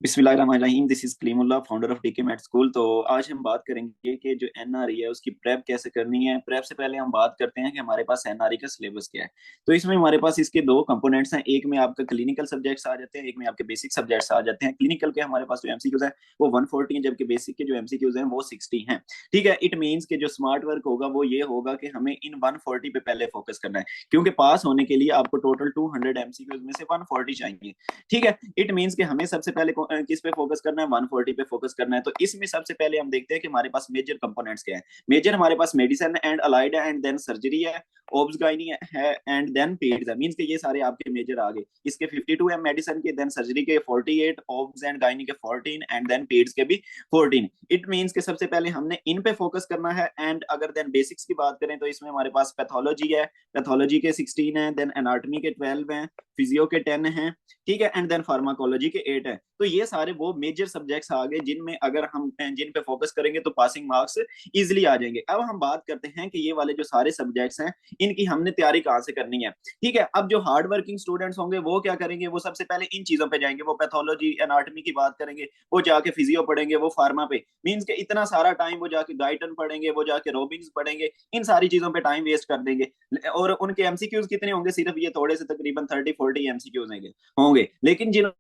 बिस्मिल्लाहिर्रहमानिर्रहीम। This is Kalimullah, founder of DK med school. तो आज हम बात करेंगे कि जो एनआरई है उसकी प्रेप कैसे करनी है। प्रेप से पहले हम बात करते हैं कि हमारे पास एनआरई का सिलेबस क्या है। तो इसमें हमारे पास इसके दो कंपोनेंट्स हैं। एक में आपका क्लिनिकल सब्जेक्ट्स आ जाते हैं, एक में आपके बेसिक सब्जेक्ट्स आ जाते हैं। क्लिनिकल के हमारे पास जो एमसीक्यूज है वो 140 है, जबकि बेसिक के जो एमसीक्यूज हैं वो 60 हैं। ठीक है, इट मीन्स कि जो स्मार्ट वर्क होगा वो ये होगा कि हमें इन 140 पे पहले फोकस करना है, क्योंकि पास होने के लिए आपको टोटल 200 एमसीक्यूज में से 140 चाहिए। ठीक है, इट मीन्स कि हमें सबसे पहले किस पे फोकस करना है, 140 पे फोकस करना है। तो इसमें सबसे पहले हम देखते हैं कि हमारे पास मेजर कंपोनेंट्स क्या है। मेजर हमारे पास मेडिसिन एंड अलाइड है, एंड देन सर्जरी है, ओब्स गाइनी है, एंड देन पेड्स है। मींस कि ये सारे आपके मेजर आ गए। इसके 52 है मेडिसिन के, देन सर्जरी के 48, ओब्स एंड गाइनी के 14, एंड देन पेड्स के भी 14। इट मींस कि सबसे पहले हमने इन पे फोकस करना है। एंड अगर देन बेसिक्स की बात करें तो इसमें हमारे पास पैथोलॉजी है, पैथोलॉजी के 16 है, देन एनाटॉमी के 12 हैं, फिजियो के 10 हैं। ठीक है, एंड देन फार्माकोलॉजी के 8 है। तो ये सारे वो मेजर सब्जेक्ट्स आ गए जिनमें अगर हम जिन पे फोकस करेंगे तो पासिंग मार्क्स इजिली आ जाएंगे। अब हम बात करते हैं कि ये वाले जो सारे सब्जेक्ट्स हैं इनकी हमने तैयारी कहाँ से करनी है। ठीक है, अब जो हार्ड वर्किंग स्टूडेंट्स होंगे वो क्या करेंगे, वो सबसे पहले इन चीजों पे जाएंगे। वो पैथोलॉजी एनाटॉमी की बात करेंगे, वो जाके फिजियो पढ़ेंगे, वो फार्मा पे। मीन्स के इतना सारा टाइम वो जाके गाइटन पढ़ेंगे, वो जाके रोबिन्स पढ़ेंगे, इन सारी चीजों पे टाइम वेस्ट कर देंगे। और उनके एमसीक्यूज कितने होंगे, सिर्फ ये थोड़े से तकरीबन 30-40 एमसीक्यूज होंगे। लेकिन जिन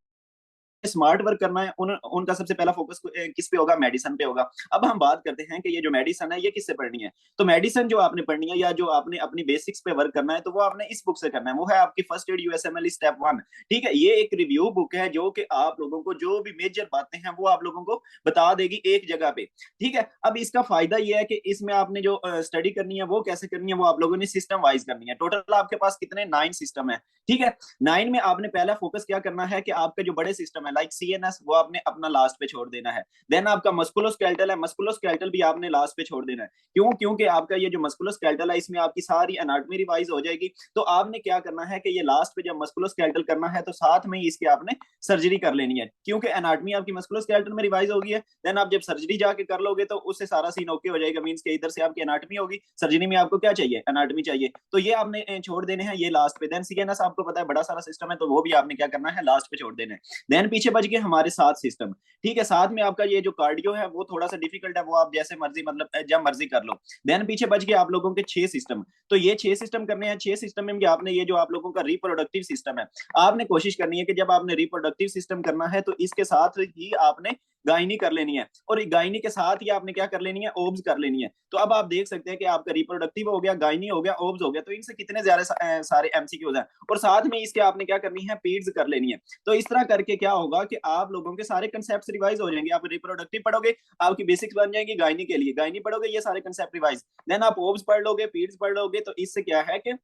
स्मार्ट वर्क करना है उनका सबसे पहला फोकस किस पे होगा, मेडिसिन पे होगा। अब हम बात करते हैं कि ये जो मेडिसिन है ये किससे पढ़नी है। तो मेडिसिन जो आपने पढ़नी है या जो आपने अपनी बेसिक्स पे वर्क करना है तो वो आपने इस बुक से करना है। वो है आपकी फर्स्ट एड यूएसएमएल स्टेप 1। ठीक है, ये एक रिव्यू बुक है जो कि आप लोगों को जो भी मेजर बातें हैं वो आप लोगों को बता देगी एक जगह पे। ठीक है, अब इसका फायदा ये है कि इसमें आपने जो स्टडी करनी है वो कैसे करनी है, वो आप लोगों ने सिस्टम वाइज करनी है। टोटल आपके पास कितने 9 सिस्टम है। ठीक है, 9 में आपने पहला फोकस क्या करना है कि आपका जो बड़े सिस्टम है लाइक सीएनएस वो आपने अपना लास्ट पे छोड़ देना है। देन आपका मस्कुलोस्केलेटल है, मस्कुलोस्केलेटल भी आपने लास्ट पे छोड़ देना है। क्यों, क्योंकि आपका ये जो मस्कुलोस्केलेटल है इसमें आपकी सारी एनाटॉमी रिवाइज हो जाएगी। तो आपने क्या करना है कि ये लास्ट पे जब मस्कुलोस्केलेटल करना है तो साथ में ही इसके आपने सर्जरी कर लेनी है, क्योंकि एनाटॉमी आपकी मस्कुलोस्केलेटल में रिवाइज होगी है। देन आप जब सर्जरी जाके कर लोगे तो उससे सारा सीन ओके हो जाएगा। मींस के इधर से आपकी एनाटॉमी होगी, सर्जरी में आपको क्या चाहिए, एनाटॉमी चाहिए। तो ये आपने छोड़ देने हैं ये लास्ट पे। देन सीएनएस आपको पता है बड़ा सारा सिस्टम है, तो वो भी आपने क्या करना है, लास्ट पे छोड़ देना है। देन पीछे बच गए हमारे 7 सिस्टम। ठीक है, साथ में आपका ये जो कार्डियो है वो थोड़ा सा डिफिकल्ट है, वो आप जैसे मर्जी मतलब जब मर्जी कर लो। देन पीछे बच गए आप लोगों के 6 सिस्टम। तो ये 6 सिस्टम करने हैं। 6 सिस्टम में भी आपने ये जो आप लोगों का रिप्रोडक्टिव सिस्टम है, आपने कोशिश करनी है कि जब आपने रिप्रोडक्टिव सिस्टम करना है तो इसके साथ ही आपने गायनी कर लेनी है, और गायनी के साथ ही आपने क्या कर लेनी है, ओब्स कर लेनी है। तो अब आप देख सकते हैं कि आपका रिप्रोडक्टिव हो गया, गायनी हो गया, ओब्स हो गया। तो इनसे कितने ज्यादा सारे एमसीक्यूज हैं, और साथ में इसके आपने क्या करनी है, पीड्स कर लेनी है। तो इस तरह करके क्या होगा कि आप लोगों के सारे कंसेप्ट रिवाइज हो जाएंगे। आप रिप्रोडक्टिव पढ़ोगे, आपकी बेसिक्स बन जाएंगी। गायनी के लिए गायनी पढ़ोगे, ये सारे कंसेप्ट रिवाइज। देन आप ओब्स पढ़ लोगे, पीड्स पढ़ लोगे, तो इससे क्या है कि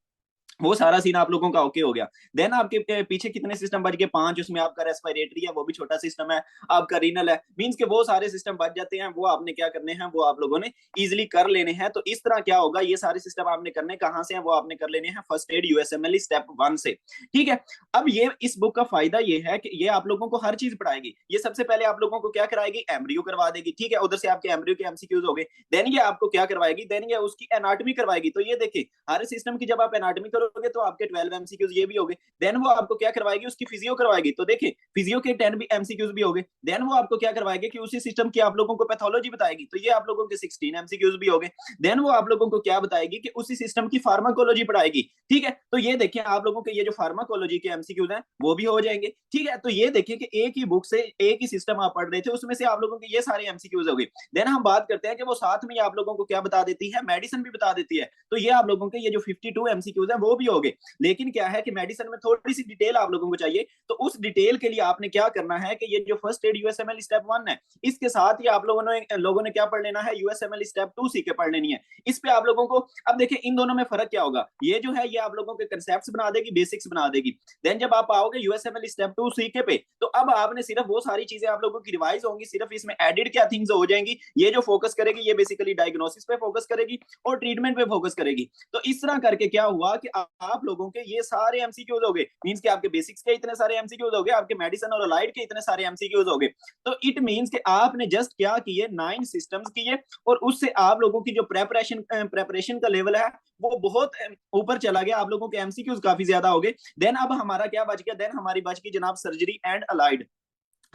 वो सारा सीन आप लोगों का ओके हो गया। देन आपके पीछे कितने सिस्टम बच गए, 5। उसमें आपका रेस्पिरेटरी है, वो भी छोटा सिस्टम है। आपका रीनल है। मींस के वो सारे सिस्टम बच जाते हैं, वो आपने क्या करने हैं, वो आप लोगों ने इजिली कर लेने हैं। तो इस तरह क्या होगा, ये सारे सिस्टम आपने करने कहां से हैं, वो आपने कर लेने हैं फर्स्ट एड यूएसएमएल स्टेप 1 से। ठीक है, अब ये इस बुक का फायदा ये है कि ये आप लोगों को हर चीज पढ़ाएगी। ये सबसे पहले आप लोगों को क्या कराएगी, एमब्रियो करवा देगी। ठीक है, उधर से आपके एमब्रियो के एमसीक्यूज हो गए। देन ये आपको क्या करवाएगी, देन ये उसकी एनाटॉमी करवाएगी। तो ये देखिए, हर सिस्टम की जब आप एनाटॉमी करोगे तो आपके 12 एमसीक्यूज ये भी हो गए। देन वो आपको क्या करवाएगी, उसकी फिजियो करवाएगी। तो देखिए, फिजियो के 10 भी एमसीक्यूज भी हो गए। देन वो आपको क्या करवाएगी कि उसी सिस्टम की आप लोगों को पैथोलॉजी बताएगी। तो ये आप लोगों के 16 एमसीक्यूज भी हो गए। देन वो आप लोगों को क्या बताएगी कि उसी सिस्टम की फार्माकोलॉजी पढ़ाएगी। ठीक है, तो ये देखिए आप लोगों के ये जो फार्माकोलॉजी के एमसीक्यूज हैं वो भी हो जाएंगे। ठीक है, तो ये देखिए कि एक ही बुक से एक ही सिस्टम आप पढ़ रहे थे, उसमें से आप लोगों के ये सारे एमसीक्यूज हो गए। देन हम बात करते हैं कि वो साथ में आप लोगों को क्या बता देती है, मेडिसिन भी बता देती है। तो ये आप लोगों के ये जो 52 एमसीक्यूज हैं वो भी हो गए। लेकिन क्या है कि मेडिसिन में थोड़ी सी डिटेल आप लोगों को चाहिए। तो उस डिटेल के लिए आपने क्या करना है कि ये जो फर्स्ट एड यूएसएमएल स्टेप 1 है, इसके साथ ही आप लोगों ने क्या पढ़ लेना है, यूएसएमएल स्टेप 2 सीख के पढ़ लेनी है। इस पे आप लोगों को अब देखिए इन दोनों में फर्क क्या होगा। ये जो है ये आप लोगों के कंसेप्ट बना देगी, बेसिक्स बना देगी। देन जब आप आओगे यूएसएमएल स्टेप 2 सीखे पे, तो अब आपने सिर्फ वो सारी चीजें आप लोगों की रिवाइज होंगी, सिर्फ इसमें एडिड क्या थिंग्स हो जाएंगी। ये जो फोकस करेगी ये बेसिकली डायग्नोसिस पे फोकस करेगी और ट्रीटमेंट पे फोकस करेगी। तो इस तरह करके क्या हुआ कि आप लोगों के ये सारे एमसीक्यूज हो गए। मींस कि आपके बेसिक्स के इतने सारे एमसीक्यूज हो गए, आपके मेडिसिन और अलाइड के इतने सारे एमसीक्यूज हो गए। तो इट मींस कि आपने जस्ट क्या किए, 9 सिस्टम्स किए, और उससे आप लोगों की जो प्रेपरेशन का लेवल है वो बहुत ऊपर चला गया। आप लोगों के एमसीक्यूज काफी ज्यादा हो गए। देन अब हमारा क्या बच गया, देन हमारी बच गई जनाब सर्जरी एंड अलाइड।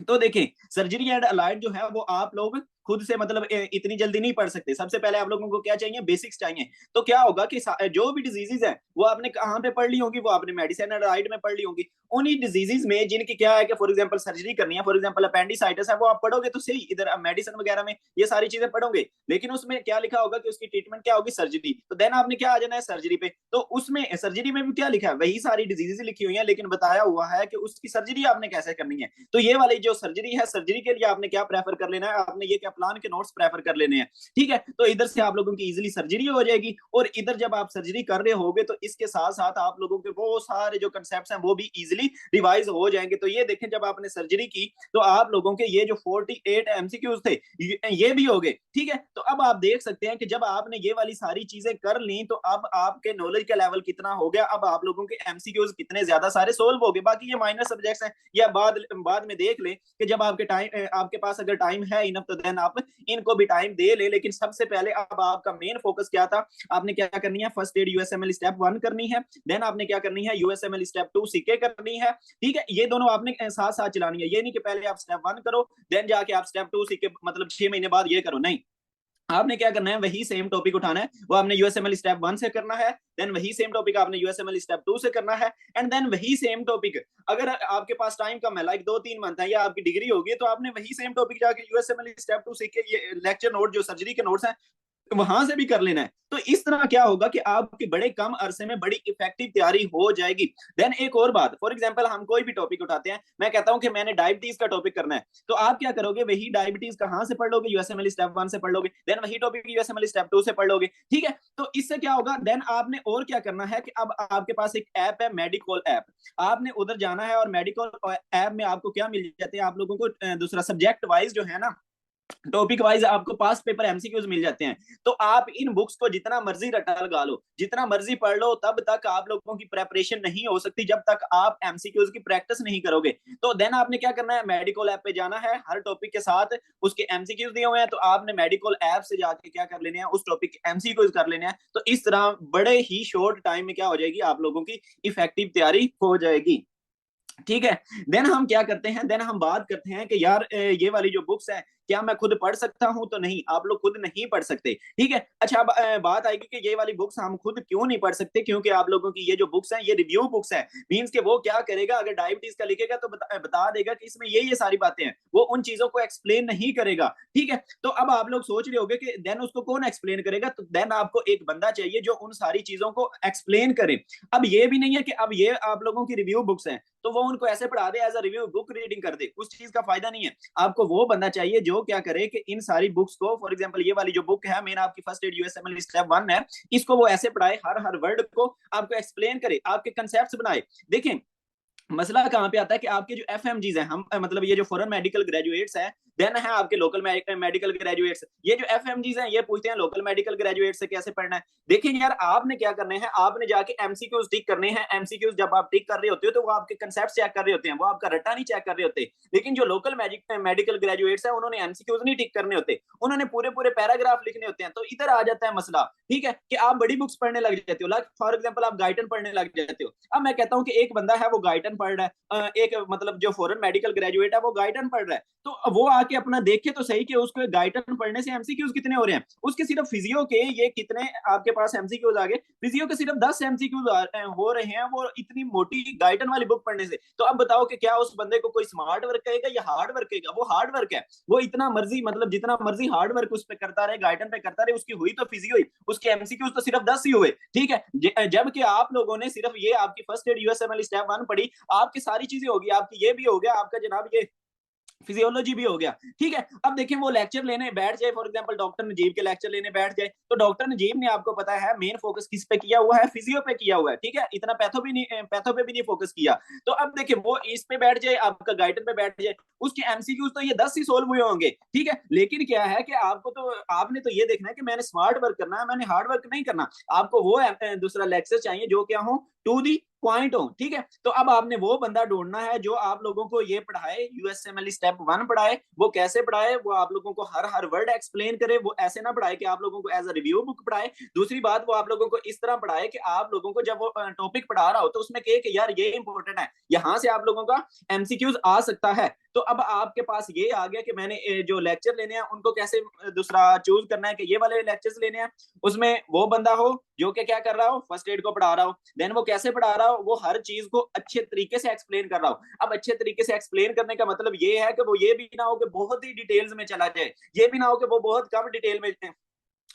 तो देखें, सर्जरी एंड अलाइड जो है वो आप लोग खुद से मतलब इतनी जल्दी नहीं पढ़ सकते। सबसे पहले आप लोगों को क्या चाहिए, बेसिक्स चाहिए। तो क्या होगा कि जो भी डिजीजेज है वो आपने कहाँ पे पढ़ ली होगी, वो आपने मेडिसिन एंड अलाइड में पढ़ ली होगी। उन्हीं डिजीजेज में जिनकी क्या है कि फॉर एग्जांपल सर्जरी करनी है, फॉर एग्जांपल अपेंडिसाइटिस है, वो आप पढ़ोगे तो सही, इधर मेडिसिन वगैरह में ये सारी चीजें पढ़ोगे, लेकिन उसमें क्या लिखा होगा कि उसकी ट्रीटमेंट क्या होगी, सर्जरी। तो देन आपने क्या आ जाना है सर्जरी पे। तो उसमें सर्जरी में भी क्या लिखा है, वही सारी डिजीजेज लिखी हुई है, लेकिन बताया हुआ है कि उसकी सर्जरी आपने कैसे करनी है। तो ये वाली जो सर्जरी है, सर्जरी के लिए आपने क्या प्रेफर कर लेना है, आपने ये क्या प्लान के नोट्स प्रेफर कर लेने हैं। ठीक है, तो इधर से आप लोगों की इजीली सर्जरी हो जाएगी, और इधर जब आप सर्जरी कर रहे होगे तो इसके साथ साथ आप लोगों के वो सारे जो कंसेप्ट हैं वो भी इजीली रिवाइज हो जाएंगे। तो ये देखें, जब आपने सर्जरी की तो आप लोगों के ये जो 48 एमसीक्यूज थे ये भी हो गए। ठीक है, तो अब आप देख सकते हैं कि जब आपने ये वाली सारी चीजें कर ली तो अब आपके नॉलेज का लेवल कितना हो गया, अब आप लोगों के एमसीक्यूज कितने ज्यादा सारे सोल्व हो गए। बाकी ये माइनर सब्जेक्ट्स हैं, या बाद में देख ले कि जब आपके पास अगर टाइम है इनफ तो देन आप इनको भी टाइम दे ले। लेकिन सबसे पहले अब आपका मेन फोकस क्या था, आपने क्या करनी है, फर्स्ट एड यूएसएमएल स्टेप 1 करनी है, देन आपने क्या करनी है, यूएसएमएल स्टेप 2 सीके करनी है। ठीक है, ये दोनों आपने साथ साथ चलानी है, ये नहीं कि पहले आप स्टेप 1 करो देन जाके आप स्टेप 2 सीके मतलब 6 महीने बाद ये करो, नहीं। आपने क्या करना है, वही सेम टॉपिक उठाना है, वो आपने यूएसएमएल स्टेप 1 से करना है, देन वही सेम टॉपिक आपने यूएसएमएल स्टेप 2 से करना है, एंड देन वही सेम टॉपिक, अगर आपके पास टाइम कम है, लाइक 2-3 मंथ है या आपकी डिग्री होगी, तो आपने वही सेम टॉपिक जाके यूएसएमएल स्टेप 2 सीख के ये लेक्चर नोट जो सर्जरी के नोट्स हैं वहां से भी कर लेना है। तो इस तरह क्या होगा कि आपकी बड़े कम अरसे में बड़ी इफेक्टिव तैयारी हो जाएगी। देन एक और बात, फॉर एग्जांपल हम कोई भी टॉपिक उठाते हैं, मैं कहता हूं कि मैंने डायबिटीज का टॉपिक करना है, तो आप क्या करोगे, वही डायबिटीज कहां से पढ़ लोगे, यूएसएमएल स्टेप 1 से पढ़ लोगे, देन वही टॉपिक यूएसएमएल स्टेप 2 से पढ़ लोगे। ठीक है, तो इससे क्या होगा, देन आपने और क्या करना है कि अब आपके पास एक ऐप है, मेडिकल ऐप, आपने उधर जाना है, और मेडिकल ऐप में आपको क्या मिल जाते हैं, आप लोगों को दूसरा सब्जेक्ट वाइज जो है ना, टॉपिक वाइज आपको पास पेपर एमसीक्यूज मिल जाते हैं। तो आप इन बुक्स को जितना मर्जी रटा लगा लो, जितना मर्जी पढ़ लो, तब तक आप लोगों की प्रेपरेशन नहीं हो सकती जब तक आप एमसीक्यूज की प्रैक्टिस नहीं करोगे। तो देन आपने क्या करना है, मेडिकल ऐप पे जाना है, हर टॉपिक के साथ उसके एमसीक्यूज दिए हुए हैं, तो आपने मेडिकल ऐप से जाके क्या कर लेने हैं, उस टॉपिक के एमसीक्यूज कर लेने हैं। तो इस तरह बड़े ही शॉर्ट टाइम में क्या हो जाएगी, आप लोगों की इफेक्टिव तैयारी हो जाएगी। ठीक है, देन हम क्या करते हैं, देन हम बात करते हैं कि यार ये वाली जो बुक्स है क्या मैं खुद पढ़ सकता हूं, तो नहीं, आप लोग खुद नहीं पढ़ सकते। ठीक है, अच्छा अब बात आएगी कि ये वाली बुक्स हम खुद क्यों नहीं पढ़ सकते, क्योंकि आप लोगों की ये जो बुक्स हैं ये रिव्यू बुक्स हैं। मींस के वो क्या करेगा, अगर डायबिटीज का लिखेगा तो बता देगा कि इसमें ये सारी बातें हैं, वो उन चीजों को एक्सप्लेन नहीं करेगा। ठीक है, तो अब आप लोग सोच रहे होगे कि देन उसको कौन एक्सप्लेन करेगा, तो देन आपको एक बंदा चाहिए जो उन सारी चीजों को एक्सप्लेन करे। अब ये भी नहीं है कि अब ये आप लोगों की रिव्यू बुक्स हैं तो वो उनको ऐसे पढ़ा दे, as a review book reading कर दे, उस चीज का फायदा नहीं है। आपको वो बंदा चाहिए जो क्या करे कि इन सारी बुक्स को, फॉर एग्जांपल ये वाली जो बुक है मेन आपकी फर्स्ट एड यूएसएमएल स्टेप 1 है, इसको वो ऐसे पढ़ाए, हर हर वर्ड को आपको एक्सप्लेन करे, आपके कंसेप्ट बनाए। देखें, मसला कहाँ पे आता है कि आपके जो एफएमजीज हैं, हम मतलब ये जो फॉरेन मेडिकल ग्रेजुएट्स हैं, देन है आपके लोकल मेडिकल ग्रेजुएट्स, ये जो एफएमजीज हैं ये पूछते हैं लोकल मेडिकल ग्रेजुएट से कैसे पढ़ना है। देखिए यार, आपने क्या करना है, आपने जाके एमसीक्यूज टिक करने हैं। एमसीक्यूज जब आप टिक कर रहे होते हो तो वो आपके कंसेप्ट चेक कर रहे होते हैं, वो आपका रट्टा नहीं चेक कर रहे होते। लेकिन जो लोकल मेडिकल ग्रेजुएट्स हैं उन्होंने एमसीक्यूज नहीं टिक करने होते, उन्होंने पूरे पूरे पैराग्राफ लिखने होते हैं। तो इधर आ जाता है मसला, ठीक है, कि आप बड़ी बुक्स पढ़ने लग जाते हो, लाइक फॉर एग्जाम्पल आप गाइटन पढ़ने लग जाते हो। अब मैं कहता हूँ कि एक बंदा है वो गाइटन पढ़ रहा है, एक मतलब जो फॉरेन मेडिकल ग्रेजुएट है वो गाइटन पढ़ रहा है, तो वो आके अपना देखे तो सही कि उसको गाइटन पढ़ने से एमसीक्यूज कितने हो रहे हैं। उसके सिर्फ फिजियो के ये कितने आपके पास एमसीक्यूज आ गए, फिजियो के सिर्फ 10 एमसीक्यूज हो रहे हैं, वो इतनी मोटी गाइटन वाली बुक पढ़ने से। तो अब बताओ कि क्या उस बंदे को कोई स्मार्ट वर्क कहेगा या हार्ड वर्क कहेगा, वो हार्ड वर्क है। वो इतना मर्जी मतलब जितना मर्जी हार्ड वर्क उस पर करता रहे, गाइटन पे करता रहे, उसकी हुई तो फिजियो ही, उसके एमसीक्यूज तो सिर्फ 10 ही हुए। ठीक है, जबकि आप लोगों ने सिर्फ ये आपकी फर्स्ट एड यूएसएमएल स्टेप 1 पढ़ी, आपकी सारी चीजें होगी, आपकी ये भी हो गया, आपका जनाब ये फिजियोलॉजी भी हो गया। ठीक है, अब देखें वो लेक्चर लेने बैठ जाए, फॉर एग्जांपल डॉक्टर नजीब के लेक्चर लेने बैठ जाए, तो डॉक्टर नजीब ने आपको पता है मेन फोकस किस पे किया हुआ है, फिजियो पे किया हुआ है। ठीक है, इतना पैथो पे भी नहीं फोकस किया। तो अब देखिए वो इस पे बैठ जाए, आपका गाइडन पे बैठ जाए, उसके एमसीक्यूज तो ये 10 ही सोल्व हुए होंगे। ठीक है, लेकिन क्या है कि आपने तो ये देखना है कि मैंने स्मार्ट वर्क करना है, मैंने हार्ड वर्क नहीं करना। आपको वो दूसरा लेक्चर चाहिए जो क्या हो, टू दी पॉइंट हो, ठीक है। तो अब आपने वो बंदा ढूंढना है जो आप लोगों को ये पढ़ाए, यूएसएमएल स्टेप 1 पढ़ाए। वो कैसे पढ़ाए, वो आप लोगों को हर हर वर्ड एक्सप्लेन करे। वो ऐसे ना पढ़ाए कि आप लोगों को एज अ रिव्यू बुक पढ़ाए। दूसरी बात, वो आप लोगों को इस तरह पढ़ाए कि आप लोगों को जब वो टॉपिक पढ़ा रहा हो तो उसमें कहे कि यार ये इंपॉर्टेंट है, यहां से आप लोगों का एमसीक्यूज आ सकता है। तो अब आपके पास ये आ गया कि मैंने जो लेक्चर लेने हैं उनको कैसे दूसरा चूज करना है कि ये वाले लेक्चर्स लेने हैं। उसमें वो बंदा हो जो कि क्या कर रहा हो, फर्स्ट एड को पढ़ा रहा हो। देन वो कैसे पढ़ा रहा हो, वो हर चीज को अच्छे तरीके से एक्सप्लेन कर रहा हो। अब अच्छे तरीके से एक्सप्लेन करने का मतलब ये है कि वो ये भी ना हो कि बहुत ही डिटेल्स में चला जाए, ये भी ना हो कि वो बहुत कम डिटेल में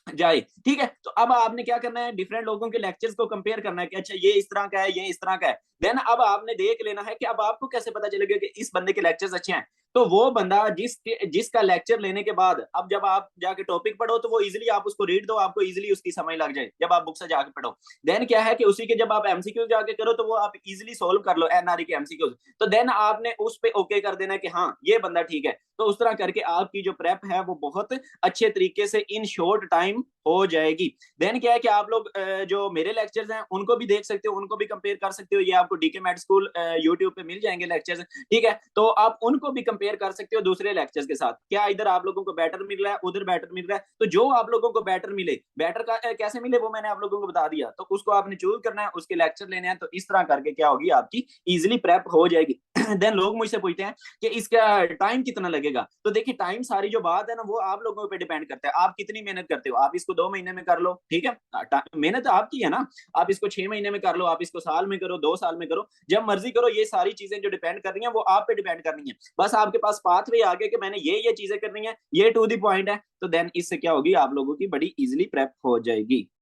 जाए, ठीक है। तो अब आपने क्या करना है, डिफरेंट लोगों के लेक्चर्स को कंपेयर करना है कि अच्छा ये इस तरह का है, ये इस तरह का है। देन अब आपने देख लेना है कि अब आपको कैसे पता चलेगा कि इस बंदे के लेक्चर्स अच्छे हैं। तो वो बंदा जिसका लेक्चर लेने के बाद अब जब आप जाके टॉपिक पढ़ो तो वो इजीली आप उसको रीड दो, आपको इजीली उसकी समझ लग जाए जब आप बुक से जाके पढ़ो। देन क्या है कि उसी के जब आप एमसीक्यू जाके करो तो वो आप इजीली सोल्व कर लो एनआरई के एमसीक्यूज। तो देन आपने उस पे ओके कर देना कि हाँ ये बंदा ठीक है। तो उस तरह करके आपकी जो प्रेप है वो बहुत अच्छे तरीके से इन शॉर्ट टाइम हो जाएगी। देन क्या है कि आप लोग जो मेरे लेक्चर्स हैं उनको भी देख सकते हो, उनको भी कंपेयर कर सकते हो। ये आपको डीके मेड स्कूल यूट्यूब पे मिल जाएंगे लेक्चर्स, ठीक है। तो आप उनको भी कंपेयर कर सकते हो दूसरे लेक्चर्स के साथ, क्या इधर आप लोगों को बेटर मिल रहा है, उधर बेटर मिल रहा है। तो जो आप लोगों को बेटर मिले, बेटर का कैसे मिले वो मैंने आप लोगों को बता दिया, तो उसको आपने चूज करना है, उसके लेक्चर लेने हैं। तो इस तरह करके क्या होगी, आपकी इजिली प्रेप हो जाएगी। देन लोग मुझसे पूछते हैं कि इसका टाइम कितना लगेगा। तो देखिए टाइम सारी जो बात है ना वो आप लोगों पे डिपेंड करता है, आप कितनी मेहनत करते हो। आप इसको 2 महीने में कर लो, ठीक है, मेहनत आपकी है ना। आप इसको 6 महीने में कर लो, आप इसको साल में करो, 2 साल में करो, जब मर्जी करो। ये सारी चीजें जो डिपेंड कर रही हैं वो आप पे डिपेंड करनी है। बस आपके पास पाथ वे आ गया कि मैंने ये चीजें करनी है, ये टू द पॉइंट है। तो देन इससे क्या होगी, आप लोगों की बड़ी इजिली प्रेप हो जाएगी।